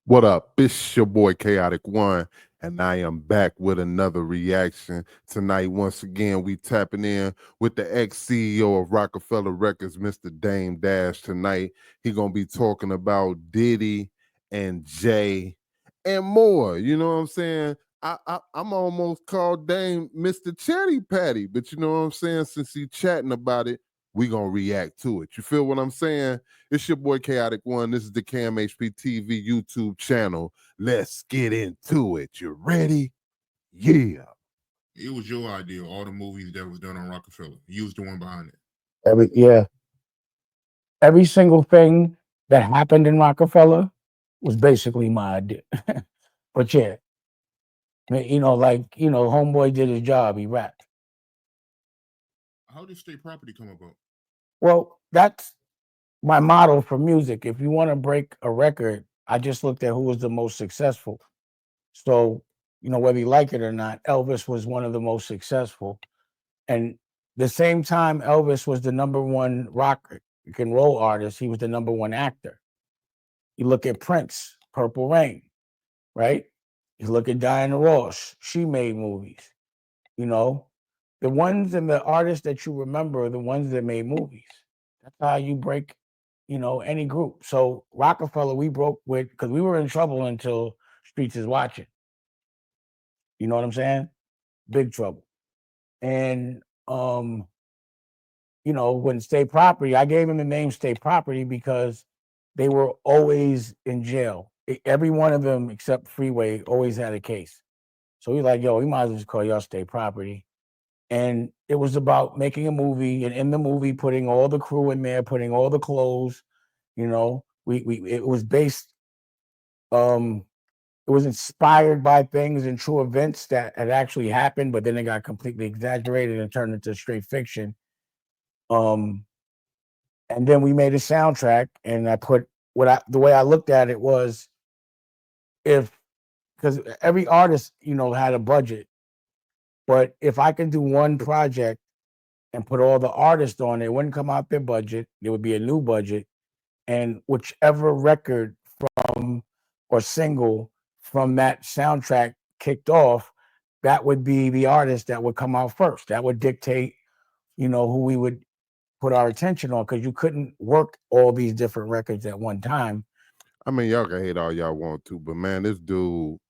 What up? It's your boy Chaotic One, and I am back with another reaction. Tonight, once again, we tapping in with the ex-CEO of Rocafella Records, Mr. Dame Dash. Tonight, he gonna be talking about Diddy and Jay and more. You know what I'm saying? I'm almost called Dame Mr. Chatty Patty, but you know what I'm saying? Since he chatting about it, we gonna react to it. You feel what I'm saying? It's your boy Chaotic One. This is the Cam HP TV YouTube channel. Let's get into it. You ready? Yeah. It was your idea, all the movies that was done on Rockefeller. You was the one behind it. Every single thing that happened in Rockefeller was basically my idea. But yeah, homeboy did his job. He rapped. How did state property come about? Well, that's my model for music. If you want to break a record, I just looked at who was the most successful. So, whether you like it or not, Elvis was one of the most successful. And the same time Elvis was the number one rock and roll artist, he was the number one actor. You look at Prince, Purple Rain, right? You look at Diana Ross, she made movies. The ones and the artists that you remember are the ones that made movies. That's how you break, any group. So Rockefeller, we broke with because we were in trouble until Streets is Watching. You know what I'm saying? Big trouble. And when State Property, I gave him the name State Property because they were always in jail. Every one of them except Freeway always had a case. So he's like, yo, we might as well just call y'all State Property. And it was about making a movie, and in the movie, putting all the crew in there, putting all the clothes. It was based. It was inspired by things and true events that had actually happened, but then it got completely exaggerated and turned into straight fiction. And then we made a soundtrack, and I put the way I looked at it was because every artist, had a budget, but if I could do one project and put all the artists on it, wouldn't come out their budget. There would be a new budget, and whichever record from or single from that soundtrack kicked off, that would be the artist that would come out first. That would dictate, who we would put our attention on, because you couldn't work all these different records at one time. I mean, y'all can hate all y'all want to, but man, this dude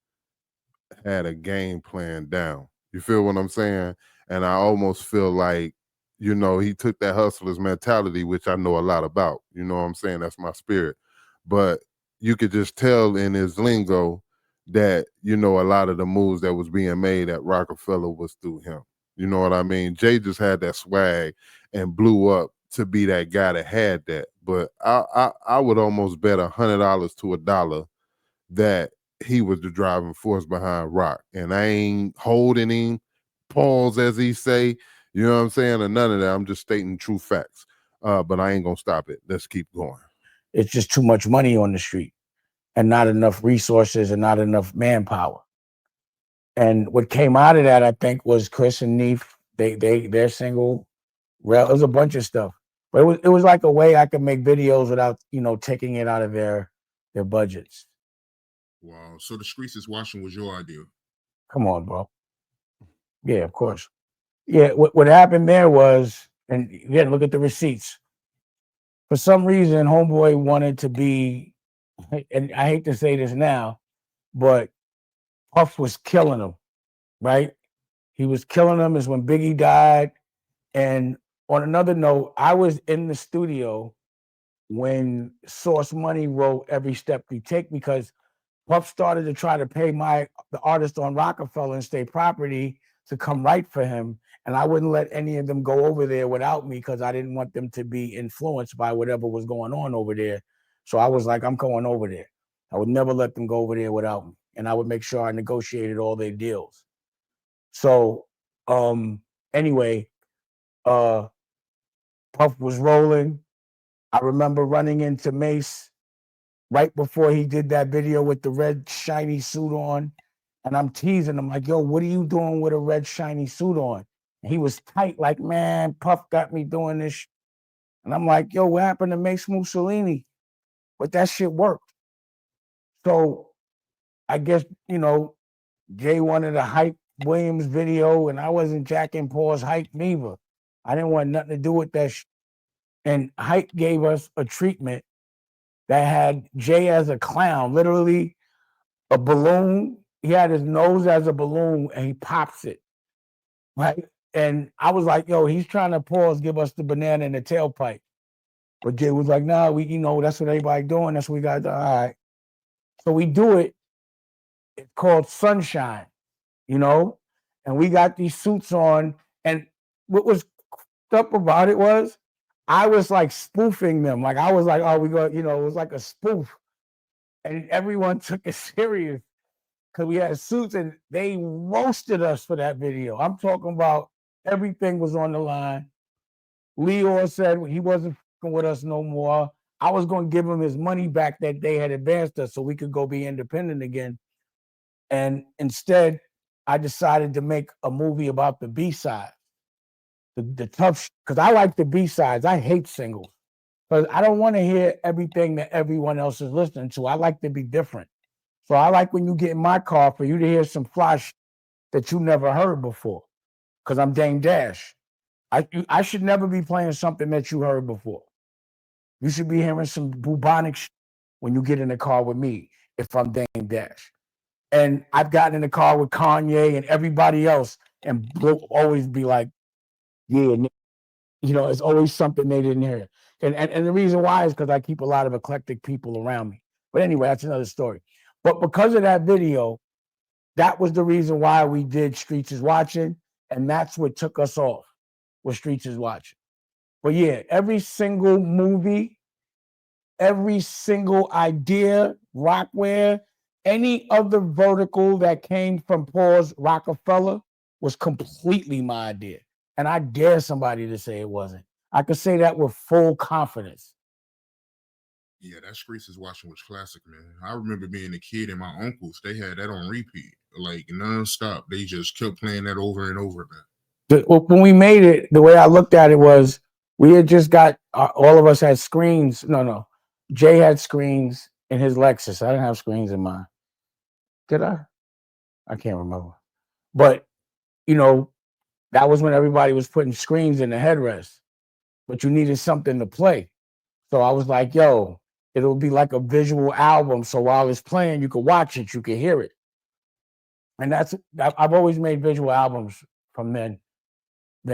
had a game plan down. You feel what I'm saying? And I almost feel like, he took that hustler's mentality, which I know a lot about. You know what I'm saying? That's my spirit. But you could just tell in his lingo that, a lot of the moves that was being made at Rockefeller was through him. You know what I mean? Jay just had that swag and blew up to be that guy that had that. But I would almost bet $100 to $1 that he was the driving force behind Rock. And I ain't holding him, pawns as he say, you know what I'm saying, or none of that. I'm just stating true facts. But I ain't gonna stop it. Let's keep going. It's just too much money on the street and not enough resources and not enough manpower. And what came out of that, I think, was Chris and Neef. Their single. Well, it was a bunch of stuff, but it was like a way I could make videos without taking it out of their budgets. Wow. So the Streets is Watching was your idea. Come on, bro. Yeah, of course. Yeah, what happened there was, and again, look at the receipts. For some reason, homeboy wanted to be, and I hate to say this now, but Puff was killing him, right? He was killing him is when Biggie died. And on another note, I was in the studio when Source Money wrote Every Step We Take, because Puff started to try to pay the artist on Rockefeller and State Property to come write for him. And I wouldn't let any of them go over there without me, because I didn't want them to be influenced by whatever was going on over there. So I was like, I'm going over there. I would never let them go over there without me. And I would make sure I negotiated all their deals. So anyway, Puff was rolling. I remember running into Mace right before he did that video with the red shiny suit on. And I'm teasing him like, yo, what are you doing with a red shiny suit on? And he was tight, like, man, Puff got me doing this. And I'm like, yo, what happened to Mace Mussolini? But that shit worked. So I guess, Jay wanted a Hype Williams video, and I wasn't jacking Paul's hype neither. I didn't want nothing to do with that. And Hype gave us a treatment that had Jay as a clown, literally a balloon. He had his nose as a balloon, and he pops it, right? And I was like, yo, he's trying to pause, give us the banana in the tailpipe. But Jay was like, nah, that's what everybody doing. That's what we got to do. All right. So we do it. It's called Sunshine, and we got these suits on. And what was up about it was I was like spoofing them. Like I was like, oh, we go, it was like a spoof. And everyone took it serious because we had suits, and they roasted us for that video. I'm talking about everything was on the line. Leo said he wasn't fucking with us no more. I was going to give him his money back that they had advanced us so we could go be independent again. And instead, I decided to make a movie about the B-side, the tough, because I like the B-sides. I hate singles because I don't want to hear everything that everyone else is listening to. I like to be different. So I like when you get in my car for you to hear some fly that you never heard before, because I'm Dame Dash. I should never be playing something that you heard before. You should be hearing some bubonic when you get in the car with me if I'm Dame Dash. And I've gotten in the car with Kanye and everybody else, and always be like, yeah, it's always something they didn't hear. And the reason why is because I keep a lot of eclectic people around me. But anyway, that's another story. But because of that video, that was the reason why we did Streets is Watching, and that's what took us off, was Streets is Watching. But yeah, every single movie, every single idea, Rockware, any other vertical that came from Paul's Roc-A-Fella was completely my idea. And I dare somebody to say it wasn't. I could say that with full confidence. Yeah, that Streets is Watching was classic, man. I remember being a kid and my uncles, they had that on repeat, like nonstop. They just kept playing that over and over, man. When we made it, the way I looked at it was we had just got, all of us had screens. No. Jay had screens in his Lexus. I didn't have screens in mine. Did I? I can't remember. But, that was when everybody was putting screens in the headrest. But you needed something to play. So I was like, yo, it'll be like a visual album. So while it's playing, you could watch it, you could hear it. And I've always made visual albums from then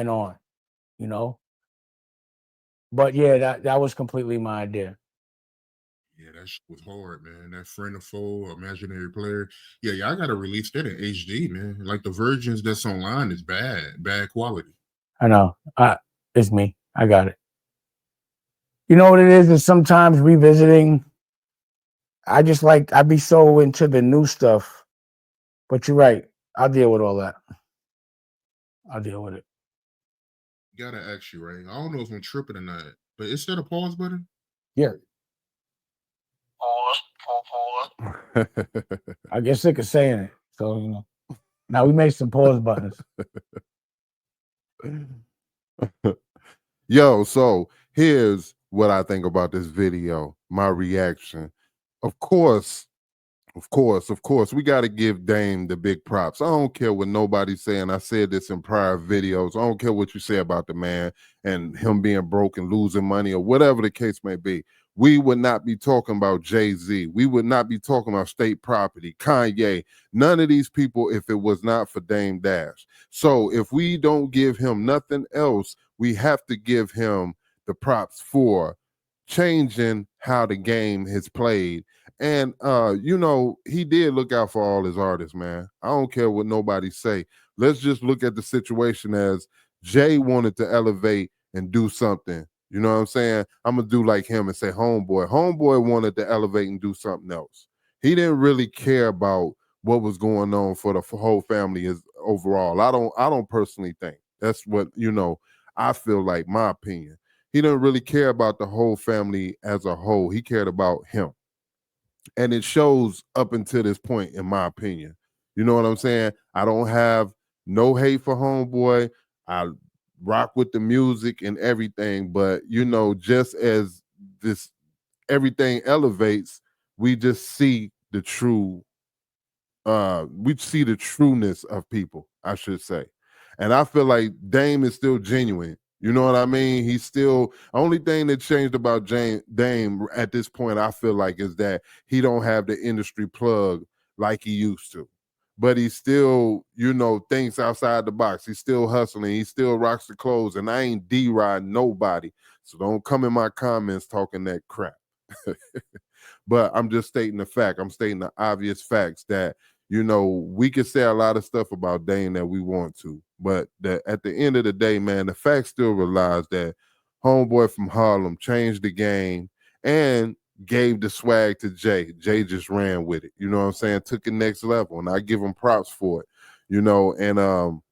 on, But yeah, that was completely my idea. Yeah, that shit was hard, man. That friend of foe, imaginary player. Yeah, I gotta release that in HD, man. Like the versions that's online is bad quality. I know. It's me. I got it. You know what it is sometimes revisiting. I'd be so into the new stuff. But you're right. I'll deal with all that. I'll deal with it. Gotta ask you, right? I don't know if I'm tripping or not, but is that a pause button? Yeah. I get sick of saying it. So, now we made some pause buttons. Yo, so here's what I think about this video, my reaction. Of course, we got to give Dame the big props. I don't care what nobody's saying. I said this in prior videos. I don't care what you say about the man and him being broke and losing money or whatever the case may be. We would not be talking about Jay-Z. We would not be talking about State Property, Kanye, none of these people if it was not for Dame Dash. So if we don't give him nothing else, we have to give him the props for changing how the game has played. And he did look out for all his artists, man. I don't care what nobody say. Let's just look at the situation as Jay wanted to elevate and do something. You know what I'm saying? I'm gonna do like him and say Homeboy. Homeboy wanted to elevate and do something else. He didn't really care about what was going on for the whole family as overall. I don't personally think. That's what, I feel like, my opinion. He didn't really care about the whole family as a whole. He cared about him. And it shows up until this point, in my opinion. You know what I'm saying? I don't have no hate for Homeboy. I rock with the music and everything, but just as this everything elevates, we just see the true we see the trueness of people, I should say. And I feel like Dame is still genuine. You know what I mean? He's still only thing that changed about Dame at this point, I feel like, is that he don't have the industry plug like he used to. But he still, thinks outside the box. He's still hustling. He still rocks the clothes. And I ain't D-Rod nobody. So don't come in my comments talking that crap. But I'm just stating the fact. I'm stating the obvious facts that, we can say a lot of stuff about Dane that we want to. But at the end of the day, man, the fact still relies that homeboy from Harlem changed the game and gave the swag to Jay. Jay just ran with it. You know what I'm saying? Took it next level. And I give him props for it. And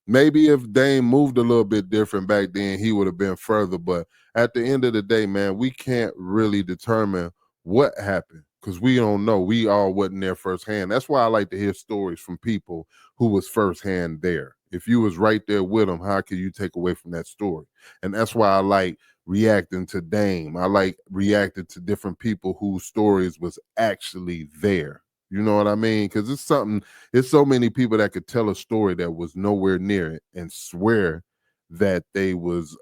maybe if Dame moved a little bit different back then, he would have been further. But at the end of the day, man, we can't really determine what happened because we don't know. We all wasn't there firsthand. That's why I like to hear stories from people who was firsthand there. If you was right there with them, how can you take away from that story? And that's why I like reacting to Dame. I like reacting to different people whose stories was actually there. You know what I mean? Because it's so many people that could tell a story that was nowhere near it and swear that they was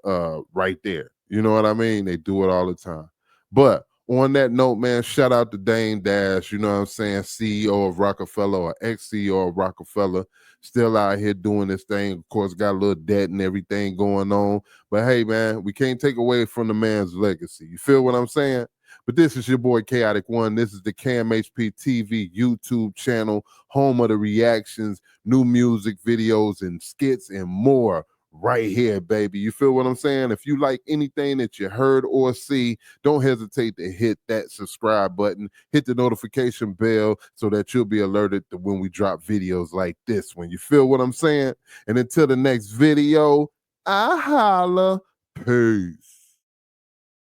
right there. You know what I mean? They do it all the time. But on that note, man, shout out to Dane Dash, you know what I'm saying? CEO of Roc-A-Fella or ex-CEO of Roc-A-Fella, still out here doing this thing. Of course, got a little debt and everything going on. But hey, man, we can't take away from the man's legacy. You feel what I'm saying? But this is your boy Chaotic One. This is the Cam HP TV YouTube channel, home of the reactions, new music videos, and skits and more right here, baby. You feel what I'm saying? If you like anything that you heard or see, don't hesitate to hit that subscribe button, hit the notification bell so that you'll be alerted to when we drop videos like this one. You feel what I'm saying? And until the next video, I holla. Peace.